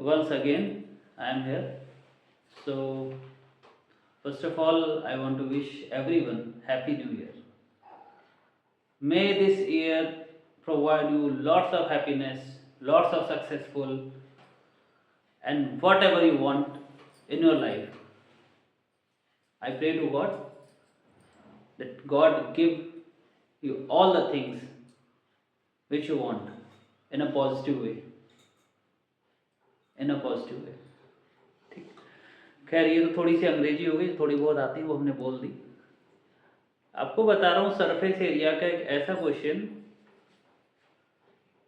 Once again, I am here. So, first of all, I want to wish everyone Happy New Year. May this year provide you lots of happiness, lots of successful, and whatever you want in your life. I pray to God that God give you all the things which you want in a positive way. In a positive way. ठीक। खैर ये तो थोड़ी सी अंग्रेजी हो गई, थोड़ी बहुत आती है वो हमने बोल दी। आपको बता रहा हूँ सरफेस एरिया का एक ऐसा क्वेश्चन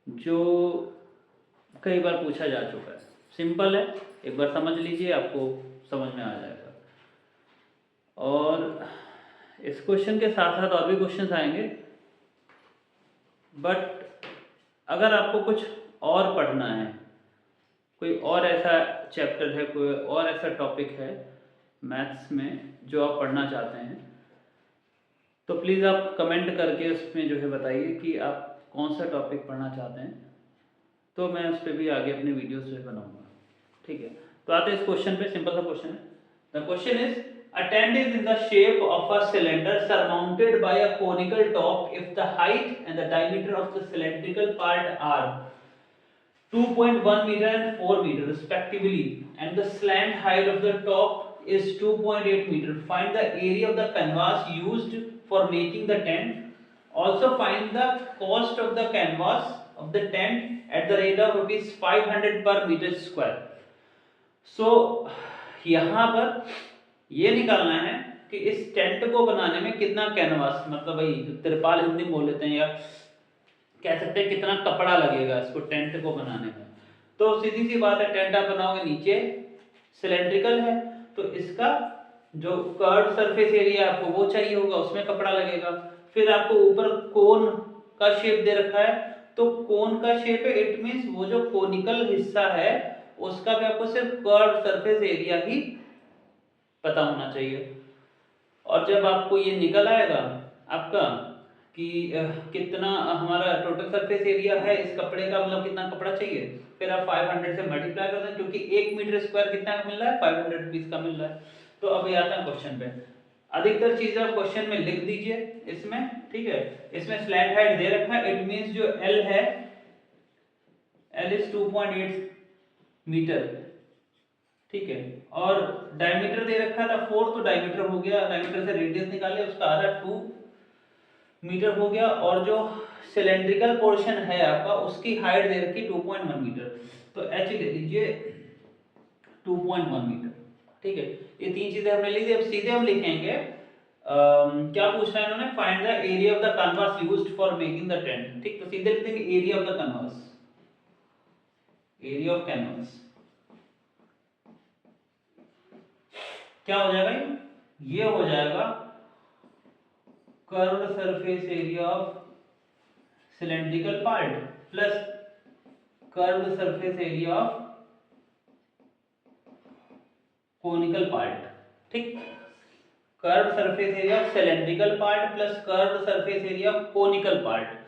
जो कई बार पूछा जा चुका है। सिंपल है, एक बार समझ लीजिए, आपको समझ में आ जाएगा। और इस क्वेश्चन के साथ साथ और भी क्वेश्चंस आएंगे, बट अगर आपको कुछ और पढ़ना है, कोई और ऐसा चैप्टर है, कोई और ऐसा टॉपिक है मैथ्स में जो आप पढ़ना चाहते हैं, तो प्लीज़ आप कमेंट करके उसमें जो है बताइए कि आप कौन सा टॉपिक पढ़ना चाहते हैं, तो मैं उस पर भी आगे अपने वीडियोस जो है बनाऊंगा। ठीक है, तो आते हैं इस क्वेश्चन पे। सिंपल सा क्वेश्चन है। The question is a tent is in the shape of a cylinder surmounted by a conical top if the height and the diameter of the cylindrical part are 2.1 meter and 4 meter respectively and the slant height of the top is 2.8 meter. Find the area of the canvas used for making the tent. Also find the cost of the canvas of the tent at the rate of rupees 500 per meter square. So यहाँ पर ये निकालना है कि इस tent को बनाने में कितना कैनवास, मतलब भाई तिरपाल हिंदी बोल लेते हैं, या कह सकते हैं कितना कपड़ा लगेगा इसको टेंट को बनाने में। तो सीधी सी बात है, टेंट आप बनाओगे, नीचे सिलेंड्रिकल है तो इसका जो कर्व सरफेस एरिया आपको वो चाहिए होगा, उसमें कपड़ा लगेगा। फिर आपको ऊपर कोन का शेप दे रखा है, तो कोन का शेप है, इट मींस वो जो कोनिकल हिस्सा है उसका भी आपको सिर्फ कर्व सरफेस एरिया ही पता होना चाहिए। और जब आपको ये निकल आएगा आपका कि कितना हमारा टोटल सरफेस एरिया है इस कपड़े का, मतलब कितना कपड़ा चाहिए, फिर आप 500 से मल्टीप्लाई कर दें, क्योंकि 1 मीटर स्क्वायर कितना मिल रहा है, 500 रुपीज का मिल रहा है। तो अब ये आता है क्वेश्चन पे। अधिकतर चीजें आप क्वेश्चन में लिख दीजिए इसमें, ठीक है। इसमें स्लैंट हाइट दे रखा है, इट मींस जो एल है, एल इज 2.8 मीटर, ठीक है। और डायमीटर दे रखा था 4, तो डायमीटर हो गया, डायमीटर से रेडियस निकाले, उसका आ रहा 2 मीटर हो गया। और जो सिलेंड्रिकल पोर्शन है आपका उसकी हाइट दे रखी 2.1 मीटर, तो एच ले लीजिए 2.1 मीटर, ठीक है। ये तीन चीजें हमने ली थी। अब सीधे हम लिखेंगे क्या पूछ रहा है इन्होंने, find the area of the canvas used for making the tent, ठीक। तो सीधे लिख देंगे area of the canvas, area of canvas क्या हो जाएगा, ये हो जाएगा curved surface area of cylindrical part plus curved surface area of conical part, ठीक। Curved surface area of cylindrical part plus curved surface area of conical part.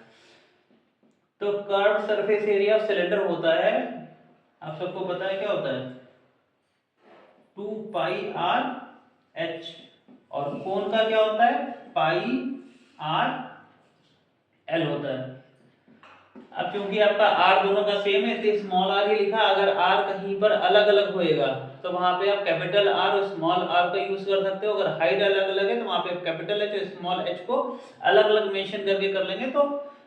तो curved surface area of cylinder होता है, आप सबको पता है क्या होता है, 2 पाई आर एच, और कोन का क्या होता है, पाई आर एल होता है। अब क्योंकि आपका आर दोनों का सेम है इसलिए स्मॉल आर ही लिखा। अगर आर कहीं पर अलग अलग होएगा तो वहां पे आप कैपिटल आर और स्मॉल आर का यूज कर सकते हो। अगर हाइट अलग अलग है तो वहां पे आप कैपिटल एच और स्मॉल एच को अलग अलग मेंशन करके कर लेंगे, तो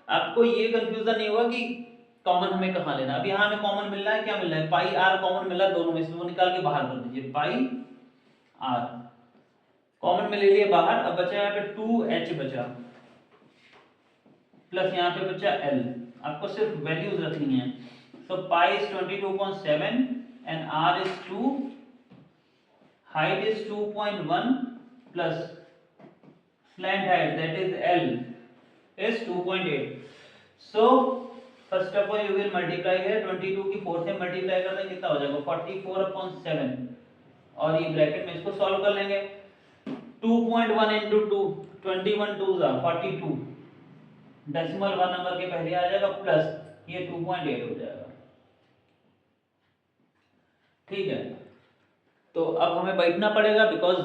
आपको ये कंफ्यूजन नहीं होगा कि कॉमन हमें कहाँ लेना। अब यहाँ हमें कॉमन मिल रहा है, क्या मिल रहा है, पाई आर कॉमन मिल रहा है दोनों में से, वो निकाल के बाहर कर दीजिए, पाई आर कॉमन में ले लिए बाहर। अब बचा यहाँ पे 2h बचा, प्लस यहाँ पे बचा l, आपको सिर्फ वैल्यूज रखनी है। So pi is 22.7 and r is 2, height is 2.1 plus slant height that is l is 2.8। So first of all you will multiply है 22 की 4 से मल्टीप्लाई कर देंगे, कितना हो जाएगा 44/7, और ये ब्रैकेट में इसको सॉल्व कर लेंगे। 2.1 into 2, 21 2s are 42, decimal 1 number के पहले आ जाएगा, प्लस ये 2.8 हो जाएगा, ठीक है। तो अब हमें बैठना पड़ेगा बिकॉज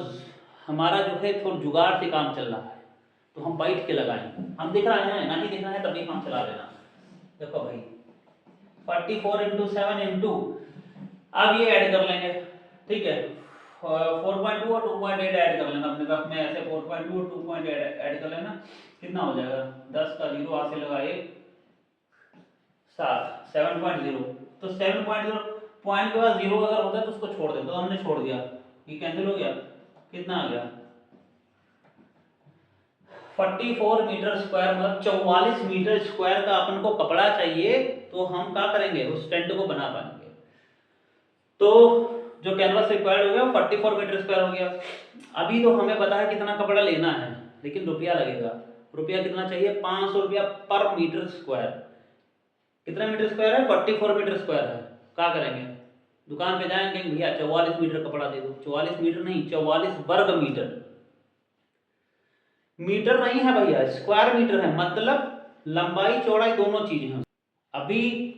हमारा जो है थोड़ा जुगाड़ से काम चल रहा है, तो हम बैठ के लगाएंगे। हम दिख रहे हैं, नहीं दिख रहा है तभी हम चला लेना। देखो भाई 44 इंटू 7 इंटू, अब ये ऐड कर लेंगे, ठीक है। 4.2 और 2.8 ऐड कर लेना अपने पास में, ऐसे 4.2 और 2.8 ऐड कर लेना। कितना हो जाएगा, 10 का 0 आगे लगा 1 7 7.0। तो 7.0 पॉइंट के बाद 0 अगर होता है तो उसको छोड़ दे, तो हमने छोड़ दिया, ये कैंसिल हो गया। कितना आ गया 44 मीटर स्क्वायर, मतलब 44 मीटर स्क्वायर का अपन को कपड़ा चाहिए, तो हम क्या करेंगे, उस टेंट को बना पाएंगे। तो जो कैनवास रिक्वायर्ड हो गया 44 मीटर स्क्वायर हो गया। अभी तो हमें पता है कितना कपड़ा लेना है, लेकिन रुपया लगेगा। रुपया कितना चाहिए, 500 रुपया पर मीटर स्क्वायर। कितना मीटर स्क्वायर है, 44 मीटर स्क्वायर है। क्या करेंगे, दुकान पे जाएंगे, भैया 44 मीटर कपड़ा दे दो। 44 मीटर नहीं, 44 वर्ग मीटर। मीटर नहीं है भैया, स्क्वायर मीटर है, मतलब लंबाई चौड़ाई दोनों चीज हैं। अभी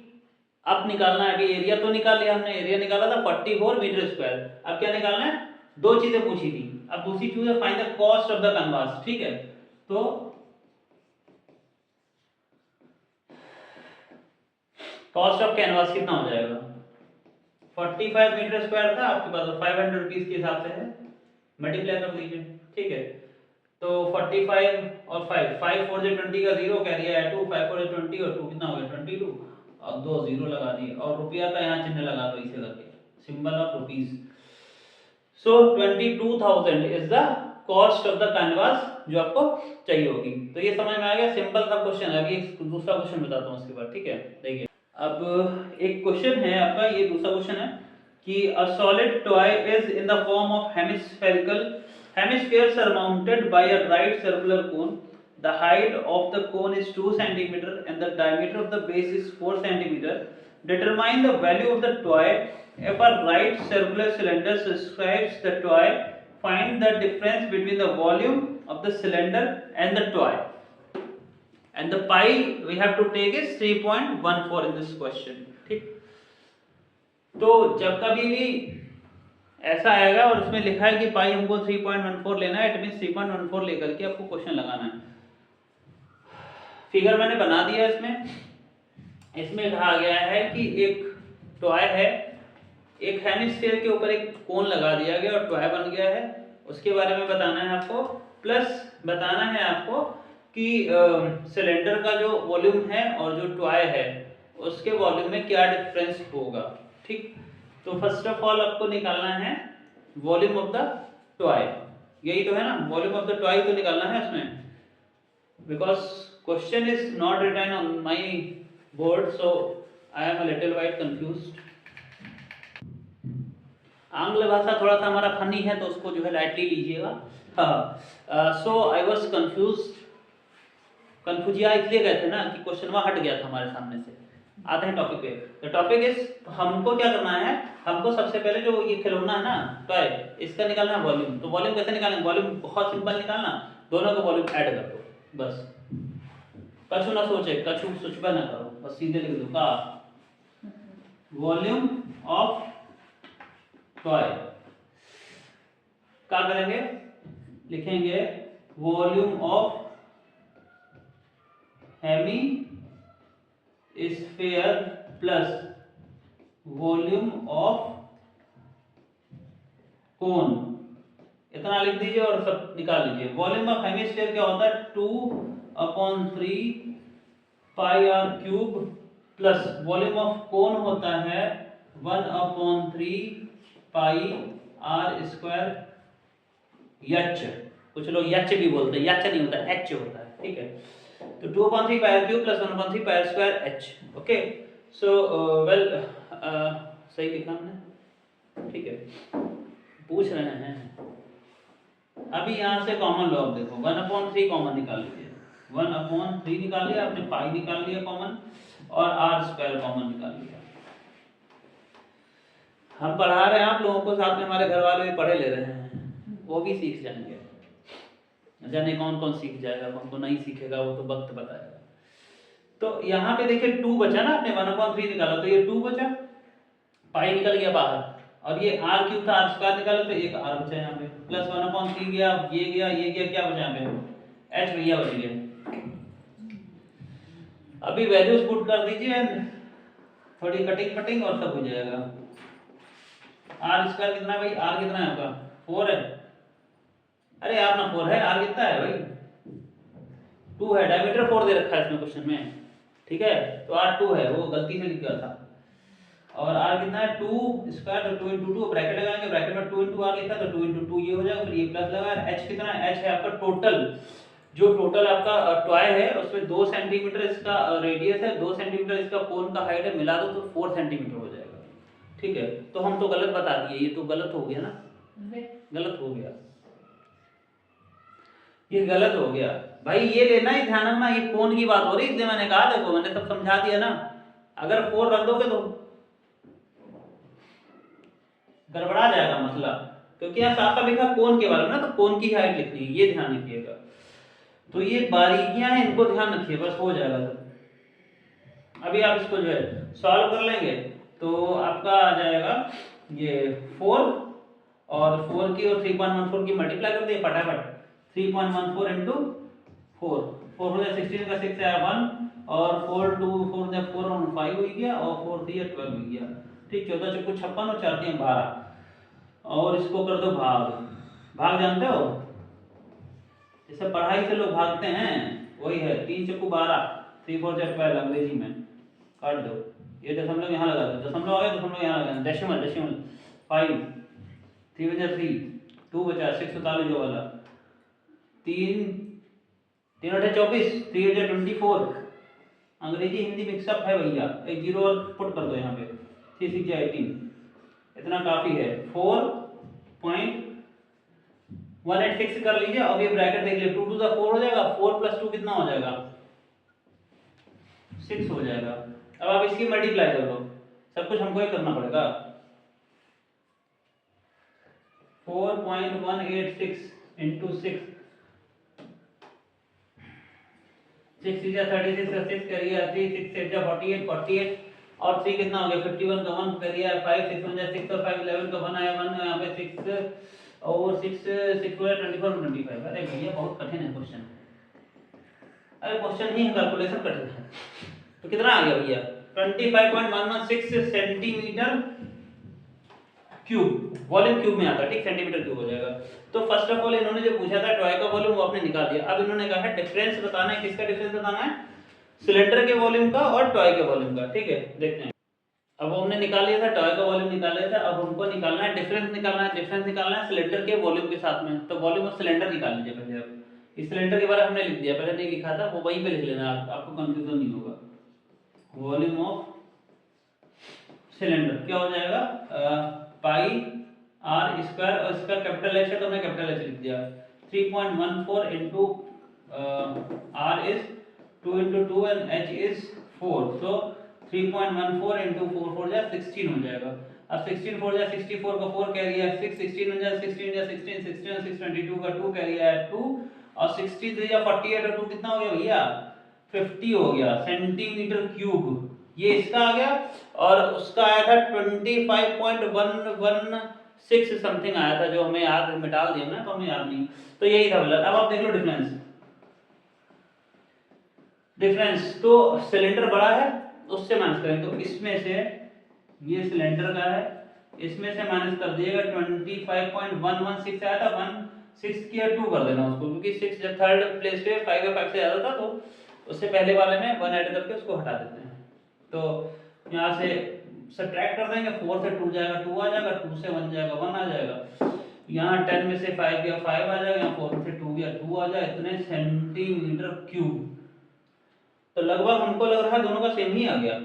अब निकालना है, अभी एरिया तो निकाल लिया हमने, एरिया निकाला था 44 मीटर स्क्वायर। अब क्या निकालना है, दो चीजें पूछी थी। अब दूसरी चीज है find the cost of the canvas, ठीक है। तो कॉस्ट ऑफ कैनवास कितना हो जाएगा, 45 मीटर स्क्वायर था आपके पास, 500 रुपीज के हिसाब से है, मल्टीप्लाई कर लीजिए, ठीक है। तो 45 और 5 5 4 से 20 का 0 कैरी आया 2, 5 4 से 20 और 2 कितना हो गया 22, और 2 0 लगा दिए, और रुपया का यहाँ चिन्ह लगा दो इसे करके, symbol of rupees. So 22,000 is the cost of the canvas जो आपको चाहिए होगी। तो ये समझ में आ गया, सिंपल सा क्वेश्चन है। अभी एक दूसरा क्वेश्चन बताता हूँ उसके बाद, ठीक है। देखिए अब एक क्वेश्चन है आपका, ये दूसरा क्वेश्चन है कि a solid toy is in the form of hemispherical, hemispheres are mounted by a right circular cone. The height of the cone is 2 cm and the diameter of the base is 4 cm. Determine the value of the toy if a right circular cylinder describes the toy. Find the difference between the volume of the cylinder and the toy. And the pi we have to take is 3.14 in this question. ठीक, तो जब कभी भी ऐसा आएगा और उसमें लिखा है कि पाई हमको 3.14 लेना है, इट मीन 3.14 लेकर के आपको क्वेश्चन लगाना है। फिगर मैंने बना दिया इसमें कहा गया है कि एक टॉय है, एक हेमिस्फीयर के ऊपर एक कोन लगा दिया गया और टॉय बन गया है, उसके बारे में बताना है आपको। प्लस बताना है आपको कि सिलेंडर का जो वॉल्यूम है और जो टॉय है उसके वॉल्यूम में क्या डिफरेंस होगा, ठीक। तो फर्स्ट ऑफ ऑल आपको निकालना है वॉल्यूम ऑफ द टॉय, यही तो है ना, वॉल्यूम ऑफ द टॉय तो निकालना है उसमें, because question is not written on my board, so I am a little bit confused. आंग्ल भाषा थोड़ा सा हमारा फनी है, तो उसको जो है लाइटली लीजिएगा। हाँ, सो आई वाज कंफ्यूजिया इसलिए गए थे ना कि क्वेश्चन वहाँ हट गया था हमारे सामने से। आते हैं टॉपिक पे। द टॉपिक इज, हमको क्या करना है, हमको सबसे पहले जो ये खिलौना है ना टॉय, इसका निकालना है वॉल्यूम। तो वॉल्यूम कैसे निकालेंगे, वॉल्यूम बहुत सिंपल निकालना, दोनों का वॉल्यूम ऐड कर दो बस। कछु ना सोचे, कछु सोचबा ना करो, बस सीधे लिख दो का वॉल्यूम ऑफ टॉय। क्या करेंगे, लिखेंगे volume of hemisphere plus volume of cone, इतना लिख दीजिए और सब निकाल लीजिए। वॉल्यूम ऑफ हेमिस्फीयर क्या होता है, 2/3 pi r cube, plus volume of cone होता है 1/3 पाई आर स्क्वायर एच। कुछ लोग एच भी बोलते हैं, एच नहीं होता, एच होता है, ठीक है। तो 2/3 pi r cube plus 1/3 pi r square h. Okay, so well सही लिखा हमने, ठीक है। पूछ रहे हैं अभी यहाँ से कॉमन लो, देखो 1/3 कॉमन निकाल लीजिए, 1/3 निकाल लिया आपने, पाई निकाल लिया कॉमन, और आर स्क्वायर कॉमन निकाल लिया। हम पढ़ा रहे हैं आप लोगों को, साथ में हमारे घर वाले भी पढ़े ले रहे हैं, वो भी सीख जाएंगे। जाने कौन कौन सीख जाएगा, कौन कौन नहीं सीखेगा, वो तो वक्त बताएगा। तो यहाँ पे देखिए 2 बचा ना, आपने 1/3 निकाला तो ये 2 बचा, पाई निकल गया बाहर, और ये आर क्यूब था, आर स्क्वायर निकालो तो एक आर बचा यहाँ पे, प्लस 1/3 गया, ये गया, ये गया, क्या बचा यहाँ पे, एच भैया बच गया। अभी वैल्यूज पुट कर दीजिए, थोड़ी कटिंग फटिंग और सब हो जाएगा। आर स्क्वायर कितना है भाई, आर कितना है आपका 4 है, अरे आर ना 4 है, आर कितना है भाई 2 है, डायमीटर 4 दे रखा है इसमें क्वेश्चन में, ठीक है, तो आर 2 है, वो गलती से लिख गया था। और आर कितना है 2 स्क्वायर, तो 2 × 2 ब्रैकेट लगाएंगे, ब्रैकेट में 2 × आर लिखा तो 2 × 2 ये हो जाएगा, फिर ये प्लस लगा। एच कितना है, एच है आपका टोटल, जो टोटल आपका टॉय है उसमें 2 सेंटीमीटर इसका रेडियस है, 2 सेंटीमीटर इसका कोन का हाइट है, मिला दो तो 4 सेंटीमीटर हो जाएगा, ठीक है। तो हम तो गलत बता दिए, ये तो गलत हो गया ना, गलत हो गया, ये गलत हो गया भाई, ये लेना ही ध्यान रखना, ये कोन की बात हो रही है, इसलिए मैंने कहा, देखो मैंने सब समझा दिया ना, अगर 4 रख दोगे तो गड़बड़ा जाएगा मसला, क्योंकि यहाँ साफ साफ लिखा कोन के बारे में ना, तो कोन की हाइट लिखनी है, ये ध्यान रखिएगा। तो ये बारीकियां हैं, इनको ध्यान रखिए, बस हो जाएगा सब। अभी आप इसको जो है सॉल्व कर लेंगे तो आपका आ जाएगा ये 4, और 4 की और 3.14 की मल्टीप्लाई कर दिए फटाफट, 3.14 इंटू 4, 4 हो जाए 16 का 6 आया 1, और 4 2 4 जब 4 और 5 हो गया, और 4 3 12 हो गया, ठीक, 14 चौको 56 और 4 3 12, और इसको कर दो भाग, भाग जानते हो जैसे पढ़ाई से लोग भागते हैं, वही है, 3 चौको 12, 3 4 12 अंग्रेजी में काट दो, ये दशमलव यहाँ लगा दो, दशमलव आ गया, दशमलव यहाँ लगा, डेसिमल डेसिमल 5, 3 बचा 3, 2 बचा 6 44 जो वाला, 3 3 8 24, 3 8 24, अंग्रेजी हिंदी मिक्सअप है भैया, एक जीरो और पुट कर दो यहाँ पे, 3 6 18, इतना काफी है, 4.186 कर लीजिए। अब ये ब्रैकेट देख लीजिए, 2 टू द 4 हो जाएगा, 4 + 2 कितना हो जाएगा 6 हो जाएगा। अब आप इसकी मल्टीप्लाई कर दो, सब कुछ हमको ही करना पड़ेगा, 4.186 इंटू 6, 6 6 36 का 6 करिए, 3 6 6 48 48, और 3 कितना हो गया 51 का 1 करिए, 5 6 1 6 और 5 11 का 1 आया 1, यहाँ पे 6 और 6 6 हो 24 25। अरे भैया बहुत कठिन है क्वेश्चन, अरे क्वेश्चन ही कैलकुलेशन कठिन है। तो कितना आ गया भैया 25.116 सेंटीमीटर क्यूब, वॉल्यूम क्यूब में आता है, ठीक, सेंटीमीटर क्यूब हो जाएगा। तो फर्स्ट ऑफ ऑल इन्होंने जो पूछा था टॉय का वॉल्यूम वो आपने निकाल दिया। अब इन्होंने कहा है डिफरेंस बताना है, किसका डिफरेंस बताना है, सिलेंडर के वॉल्यूम का और टॉय के वॉल्यूम का, ठीक है। देखते हैं, अब हमने निकाल लिया था टॉय का वॉल्यूम निकाल लिया था, अब हमको निकालना है डिफरेंस, निकालना है डिफरेंस निकालना है सिलेंडर के वॉल्यूम के साथ में। तो वॉल्यूम ऑफ सिलेंडर निकाल लीजिए पहले। अब इस सिलेंडर के बारे में हमने लिख दिया, पहले नहीं लिखा था, वो वहीं पे लिख लेना, आपको कंफ्यूजन नहीं होगा। वॉल्यूम ऑफ सिलेंडर क्या हो जाएगा, पाई आर स्क्वायर, और इसका कैपिटल एच है तो हमने कैपिटल एच लिख दिया, 3.14 into r is 2 into 2 and h is 4, so 3.14 into 4 4 जा 16 हो जाएगा। अब 16 4 जा 64 का 4 कैरी है 6, 16 हो जाए 16 जा 16, 16 और 6 22 का 2 कैरी है 2, और 63 जा 48 और 2 कितना हो गया भैया 50 हो गया सेंटीमीटर क्यूब, ये इसका आ गया। और उसका आया था 25.116 समथिंग आया था, जो हमें याद में डाल दिया ना, तो हमें याद नहीं, तो यही था गलत। अब आप देख लो डिफरेंस, डिफरेंस तो सिलेंडर बड़ा है उससे माइनस करें, तो इसमें से ये सिलेंडर का है, इसमें से माइनस कर दिएगा 25.116 आया था, 1 6 किया 2 कर देना उसको, क्योंकि 6 जब थर्ड प्लेस पे 5 या 5 से ज्यादा था तो उससे पहले वाले में 1 ऐड करके उसको हटा देते हैं। तो यहाँ से सब्ट्रैक्ट कर देंगे, 4 से 2 जाएगा 2 आ जाएगा, 2 से 1 जाएगा 1 आ जाएगा, यहाँ 10 में से 5 गया 5 आ जाएगा, यहाँ 4 से 2 गया 2 आ जाएगा, इतने सेंटीमीटर क्यूब। तो लगभग हमको लग रहा है दोनों का सेम ही आ गया,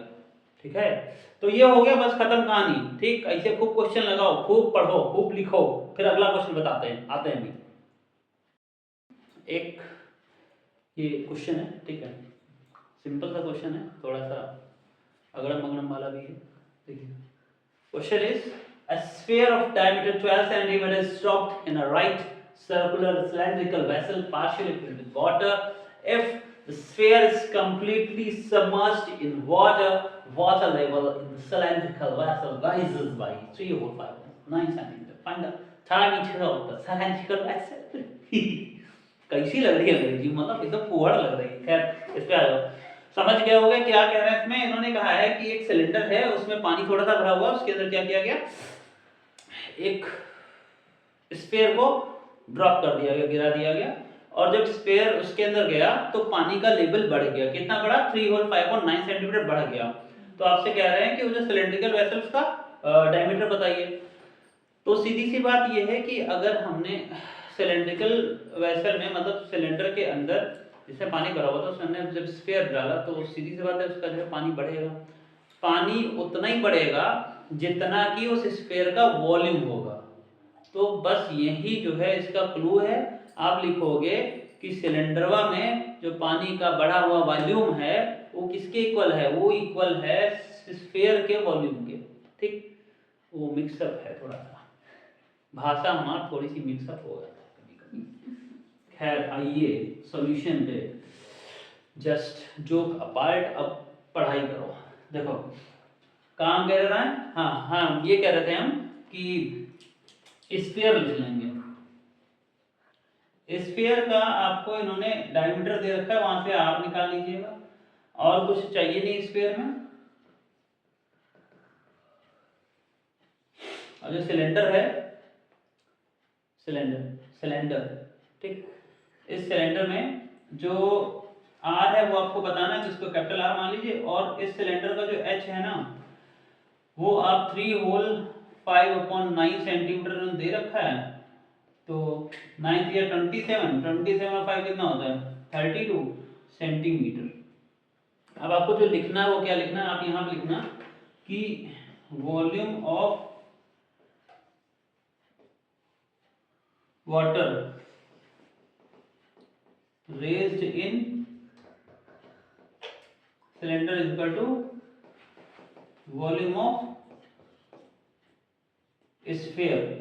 ठीक है। तो ये हो गया, बस खत्म कहानी, ठीक। ऐसे खूब क्वेश्चन लगाओ, खूब पढ़ो, खूब लिखो, फिर अगला क्वेश्चन बताते हैं, आते हैं अभी। एक ये क्वेश्चन है, ठीक है, सिंपल सा क्वेश्चन है, थोड़ा सा अगड़म मगड़म वाला भी है, देखिए। Question is a sphere of diameter 12 cm is stopped in a right circular cylindrical vessel partially filled with water. If the sphere is completely submerged in water, water level in the cylindrical vessel rises by 3 over 5. 9 centimetre, find the third नीचे होता cylindrical vessel. कैसी लग रही है अंग्रेजी, मतलब एकदम फुहड़ लग रही है। खैर इस पे आ जाओ, समझ गए होगे क्या कह रहे हैं इसमें। इन्होंने कहा है कि एक सिलेंडर है, उसमें पानी थोड़ा सा भरा हुआ, उसके अंदर क्या किया गया, एक स्फीयर को ड्रॉप कर दिया गया, गिरा दिया गया, और जब स्फीयर उसके अंदर गया तो पानी का लेवल बढ़ गया। कितना बढ़ा, 3 होल 5.9 सेंटीमीटर बढ़ गया। तो आपसे कह रहे हैं कि वो जो सिलेंड्रिकल वेसल्स का डायमीटर बताइए। तो सीधी सी बात यह है कि अगर हमने सिलेंड्रिकल वेसल में, मतलब सिलेंडर के अंदर जिसमें पानी भरा हुआ था, उसने जब स्फीयर डाला तो सीधी सी बात है उसका जो है पानी बढ़ेगा। पानी उतना ही बढ़ेगा जितना कि उस स्फीयर का वॉल्यूम होगा। तो बस यही जो है इसका क्लू है। आप लिखोगे कि सिलेंडरवा में जो पानी का बढ़ा हुआ वॉल्यूम है वो किसके इक्वल है, वो इक्वल है स्फीयर के वॉल्यूम के। ठीक, वो मिक्सअप है, थोड़ा सा भाषा हमारा थोड़ी सी मिक्सअप हो जाता है कभी कभी। खैर आइए सॉल्यूशन पे, जस्ट जोक अपार्ट, अब पढ़ाई करो। देखो काम कह रहा है, हाँ हाँ ये कह रहे थे हम कि स्फीयर लिख लेंगे। स्फीयर का आपको इन्होंने डायमीटर दे रखा है, वहां से आप निकाल लीजिएगा, और कुछ चाहिए नहीं स्फीयर में। और जो सिलेंडर है, सिलेंडर ठीक, इस सिलेंडर में जो आर है वो आपको बताना है, जिसको कैपिटल आर मान लीजिए। और इस सिलेंडर का जो एच है ना, वो आप 3 होल 5/9 सेंटीमीटर दे रखा है। तो 9 या 27 और 5 कितना होता है, 32 सेंटीमीटर। अब आपको जो लिखना है वो क्या लिखना है, आप यहाँ पे लिखना कि volume of water raised in cylinder is equal to volume of sphere.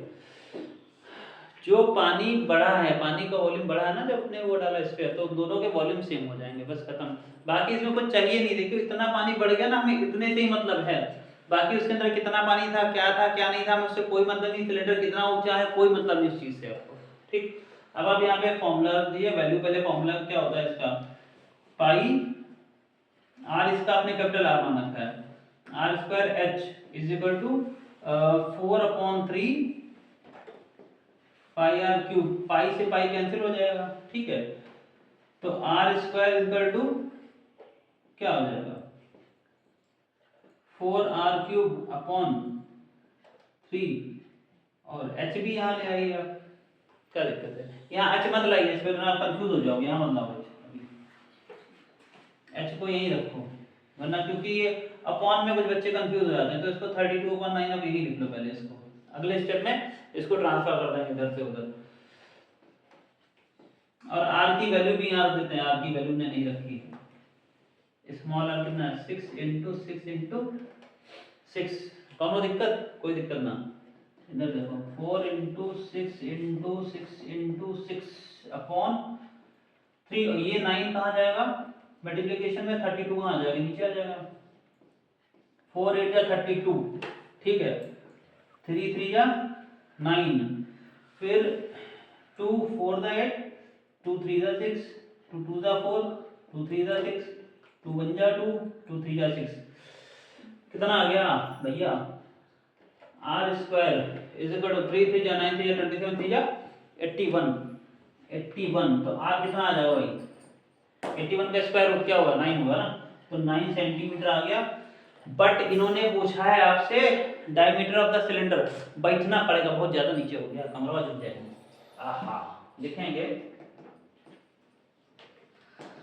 जो पानी बढ़ा है, पानी का वॉल्यूम बढ़ा है ना जब अपने वो डाला स्फीयर, तो दोनों के वॉल्यूम सेम हो जाएंगे, बस खत्म। बाकी इसमें कुछ चाहिए नहीं, देखियो इतना पानी बढ़ गया ना, हमें इतने से ही मतलब है। बाकी उसके अंदर कितना पानी था, क्या नहीं था, मुझसे कोई मतलब नहीं। सिलेंडर कितना ऊंचा है, कोई मतलब नहीं इस चीज से आपको। ठीक, अब आप यहाँ पे फॉर्मूला दिए वैल्यू, पहले फॉर्मूला क्या होता है इसका, पाई आर, इसका आपने कैपिटल आर मान रखा है, r square h is equal to 4/3 pi r cube. Pi से पाई कैंसिल हो जाएगा, ठीक है। तो आर स्क्वायर इक्वल टू क्या हो जाएगा, 4r³ और एच भी यहाँ ले आइए आप, क्या दिक्कत है, यहाँ एच मत लाइए, इस पर आप कंफ्यूज हो जाओगे, यहाँ मत लाओ एच को यहीं रखो, वरना क्योंकि ये अपॉन में कुछ बच्चे कंफ्यूज हो जाते हैं। तो इसको 32/9 अब यहीं लिख लो पहले, इसको अगले स्टेप में इसको ट्रांसफर कर देंगे इधर से उधर। और आर की वैल्यू भी यहाँ रख देते हैं, आर की वैल्यू ने नहीं रखी, स्मॉल आर कितना, 6 × 6 × 6, कौन दिक्कत, कोई दिक्कत ना। इधर देखो 4 × 6 × 6 × 6 अपॉन 3, और ये 9 कहाँ जाएगा मल्टीप्लिकेशन में, 32 कहाँ आ जाएगा, नीचे आ जाएगा। 4 8 या 32, ठीक है, 3 3 या 9, फिर 2 4 दा 8, 2 3 दा 6, 2 2 दा 4, 2 3 दा 6, 2 1 जा 2, 2 3 जा 6, कितना आ गया भैया, r square is equal to 3 3 जा 9 3 जा 27 3 जा 81। तो आर कितना आ जाएगा भाई, 81 का स्क्वायर रूट क्या होगा, 9 होगा ना, तो 9 सेंटीमीटर आ गया। बट इन्होंने पूछा है आपसे डायमीटर ऑफ द सिलेंडर, बैठना पड़ेगा, बहुत ज्यादा नीचे हो गया, कमरा झुक जाएगा। आहा, लिखेंगे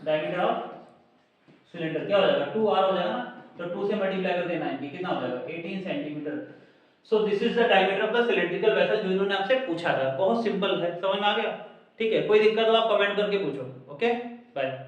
डायमीटर ऑफ सिलेंडर क्या हो जाएगा, 2r हो जाएगा ना, तो 2 से मल्टीप्लाई कर देना है, कितना हो जाएगा 18 centimetre. So this is the diameter of the cylindrical vessel, जो इन्होंने आपसे पूछा था। बहुत सिंपल है, समझ में आ गया, ठीक है। कोई दिक्कत हो आप कमेंट करके पूछो। Okay bye.